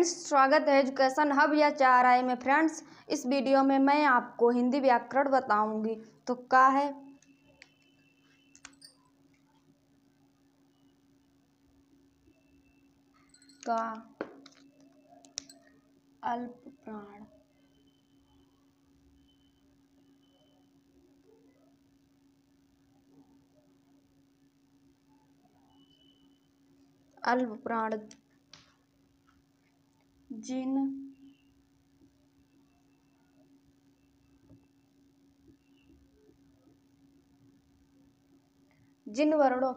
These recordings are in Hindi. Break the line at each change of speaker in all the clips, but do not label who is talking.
फ्रेंड्स, स्वागत है एजुकेशन हब या 4i में। फ्रेंड्स, इस वीडियो में मैं आपको हिंदी व्याकरण बताऊंगी। तो का है का अल्प प्राण, अल्प प्राण जिन वर्णों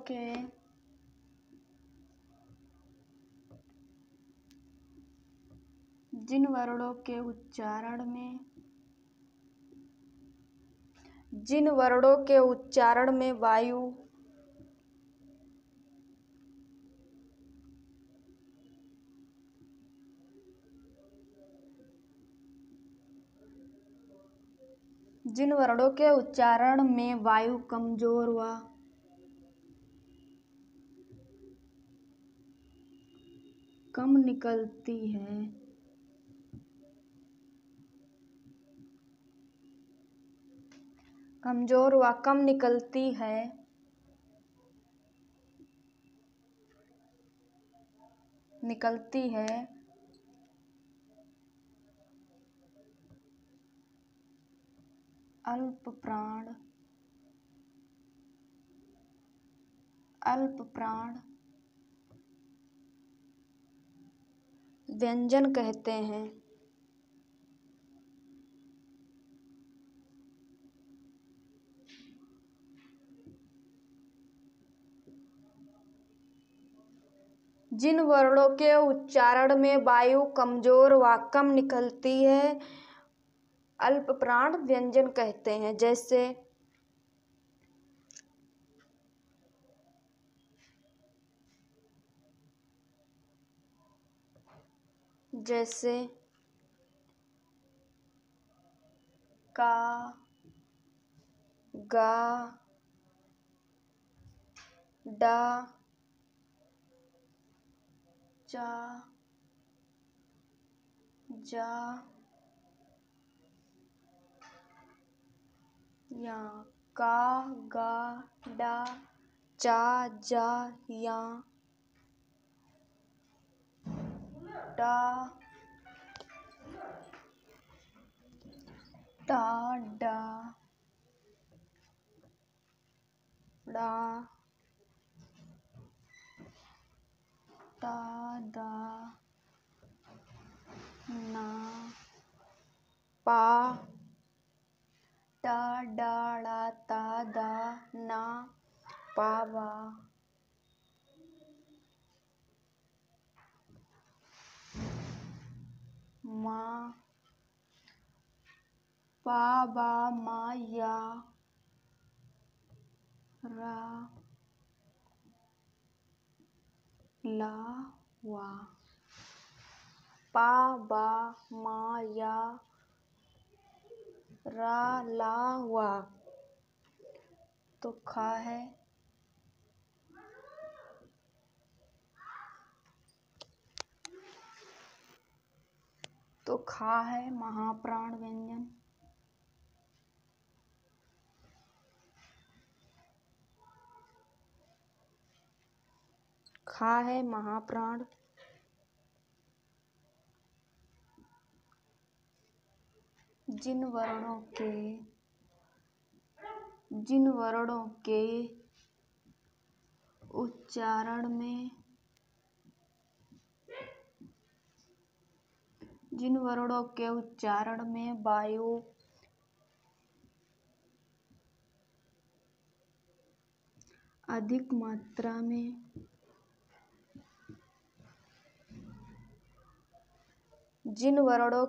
के उच्चारण में वायु कमजोर व कम निकलती है, अल्प प्राण व्यंजन कहते हैं। जिन वर्णों के उच्चारण में वायु कमजोर व कम निकलती है, अल्प प्राण व्यंजन कहते हैं। जैसे का, गा, डा, चा, जा, या। का, गा, डा, चा, जा, या, डा, टा, डा, डा, टा, दा, ना, पा, टा, डा, ड़ा, ता, दा, ना, पा, बा। मा, पा, बा, मा, या, रा, ला, वा। पा, बा, मा, या, रा, ला, वा। तो खा है महाप्राण व्यंजन। खा है महाप्राण जिन वर्णों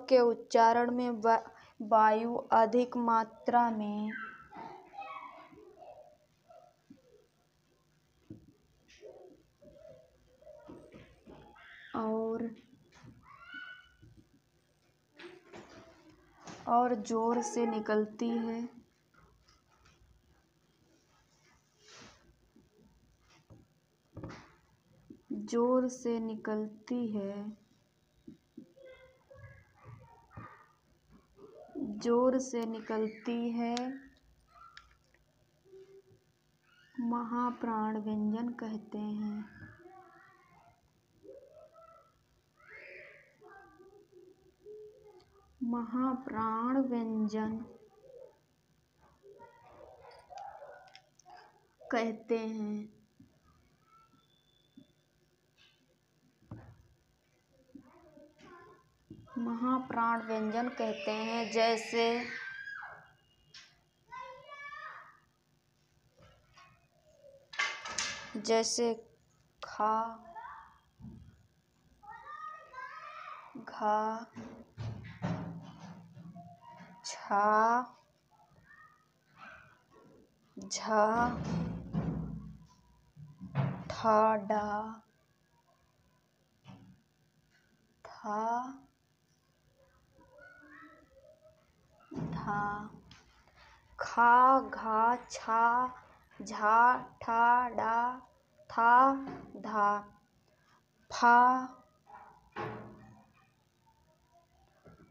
के उच्चारण में वायु अधिक मात्रा में और जोर से निकलती है, जोर से निकलती है, महाप्राण व्यंजन कहते हैं। महाप्राण व्यंजन कहते हैं। महाप्राण व्यंजन कहते हैं। जैसे खा, घा, छा, झा, ठा, डा, था, धा, खा, घा, छा, झा, ठा, डा, था, धा, फा,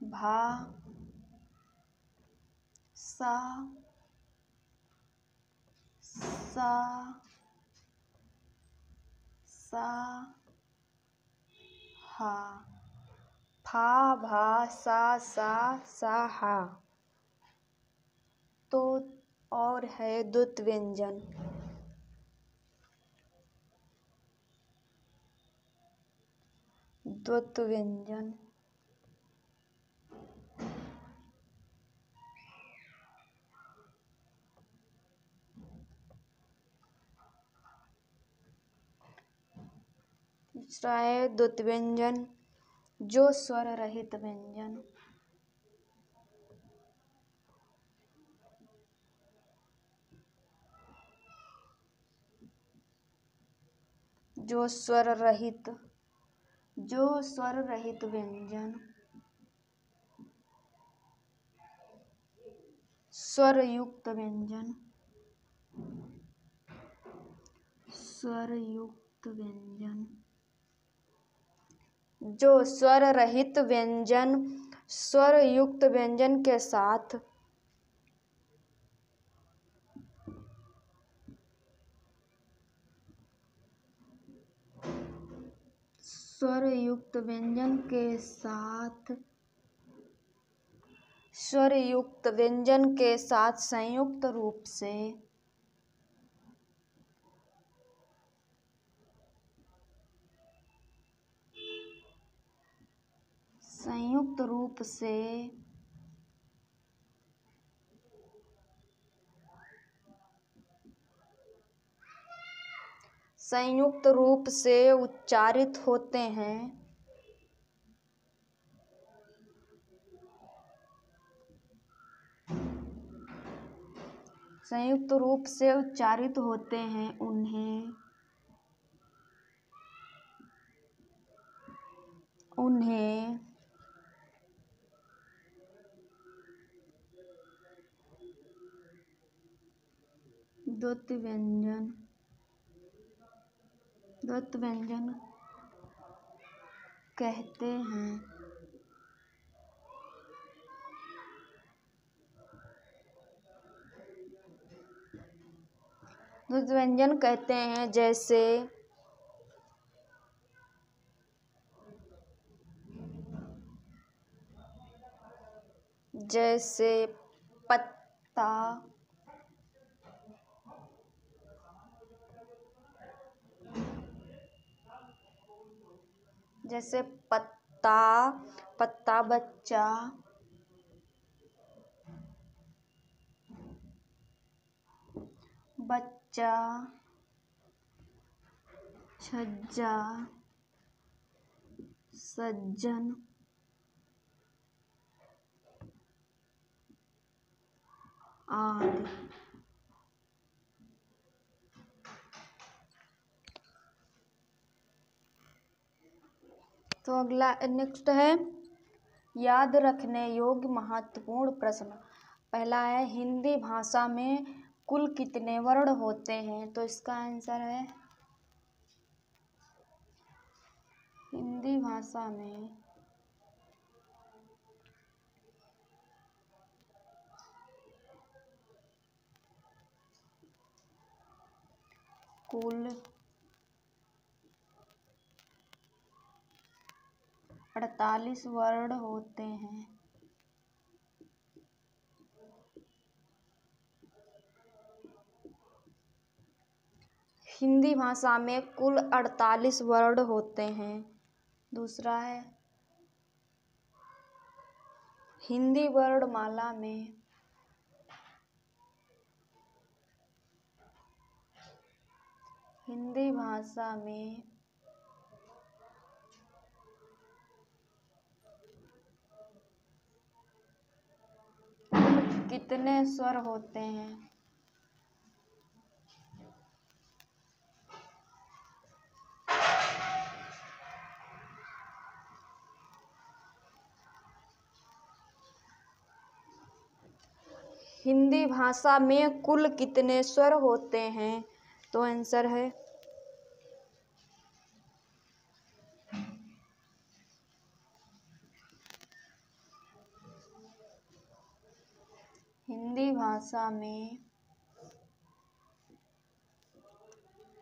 भा, सा, सा, सा, हा, फा, भा, सा, हा। तो और है द्वुत व्यंजन। द्वुत व्यंजन तीसरा है द्वुत व्यंजन, जो स्वर रहित व्यंजन। जो स्वर रहित व्यंजन। स्वर युक्त व्यंजन। स्वर युक्त व्यंजन। जो स्वर रहित व्यंजन स्वर युक्त व्यंजन के साथ स्वर युक्त व्यंजन के साथ संयुक्त रूप से उच्चारित होते हैं। संयुक्त रूप से उच्चारित होते हैं उन्हें द्वुत व्यंजन कहते हैं। द्वुत व्यंजन कहते हैं जैसे पत्ता, पत्ता, बच्चा, छज्जा, सज्जन, आदि। तो अगला नेक्स्ट है याद रखने योग्य महत्वपूर्ण प्रश्न। पहला है हिंदी भाषा में कुल कितने वर्ण होते हैं? तो इसका आंसर है हिंदी भाषा में कुल 48 वर्ण होते हैं। हिंदी भाषा में कुल 48 वर्ण होते हैं। दूसरा है हिंदी वर्णमाला में हिंदी भाषा में कितने स्वर होते हैं? हिंदी भाषा में कुल कितने स्वर होते हैं? तो आंसर है हिंदी भाषा में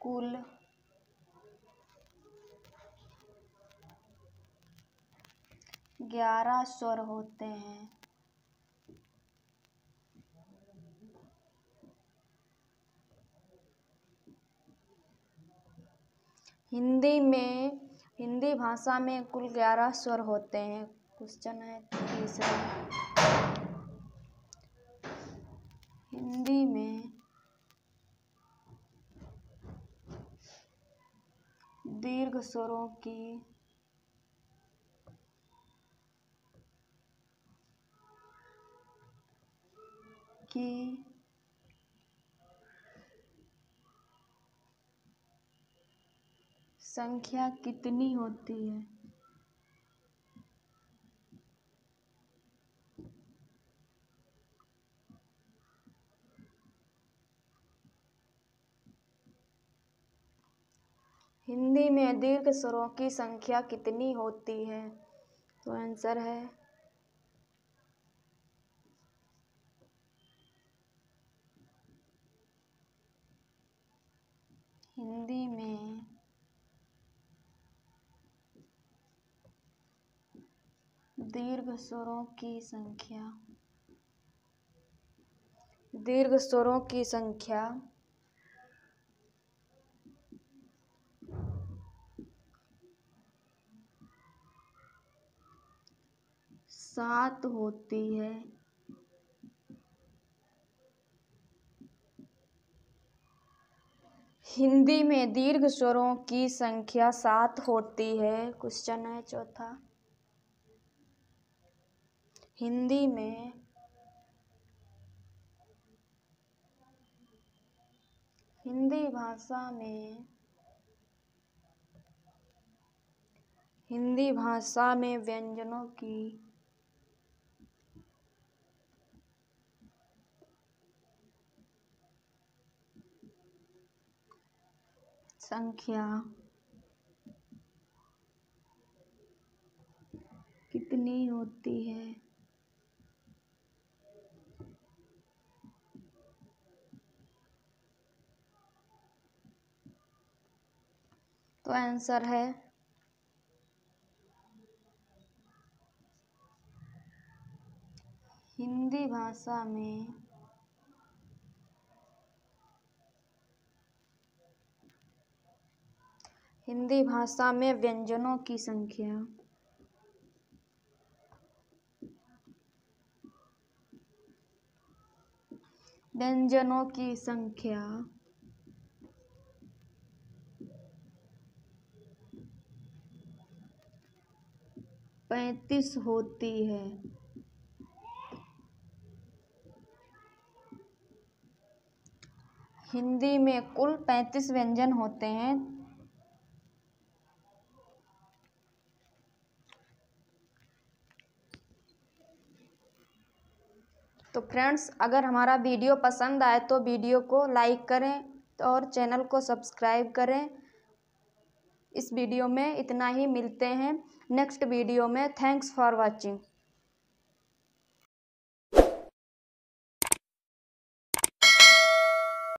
कुल 11 स्वर होते हैं। हिंदी भाषा में कुल 11 स्वर होते हैं। क्वेश्चन है तीसरा, हिंदी में दीर्घ स्वरों की संख्या कितनी होती है? हिंदी में दीर्घ स्वरों की संख्या कितनी होती है? तो आंसर है हिंदी में दीर्घ स्वरों की संख्या 7 होती है। हिंदी में दीर्घ स्वरों की संख्या 7 होती है। क्वेश्चन है चौथा, हिंदी भाषा में व्यंजनों की संख्या कितनी होती है? तो आंसर है हिंदी भाषा में व्यंजनों की संख्या 35 होती है। हिंदी में कुल 35 व्यंजन होते हैं। तो फ्रेंड्स, अगर हमारा वीडियो पसंद आए तो वीडियो को लाइक करें और चैनल को सब्सक्राइब करें। इस वीडियो में इतना ही, मिलते हैं नेक्स्ट वीडियो में। Thanks for watching.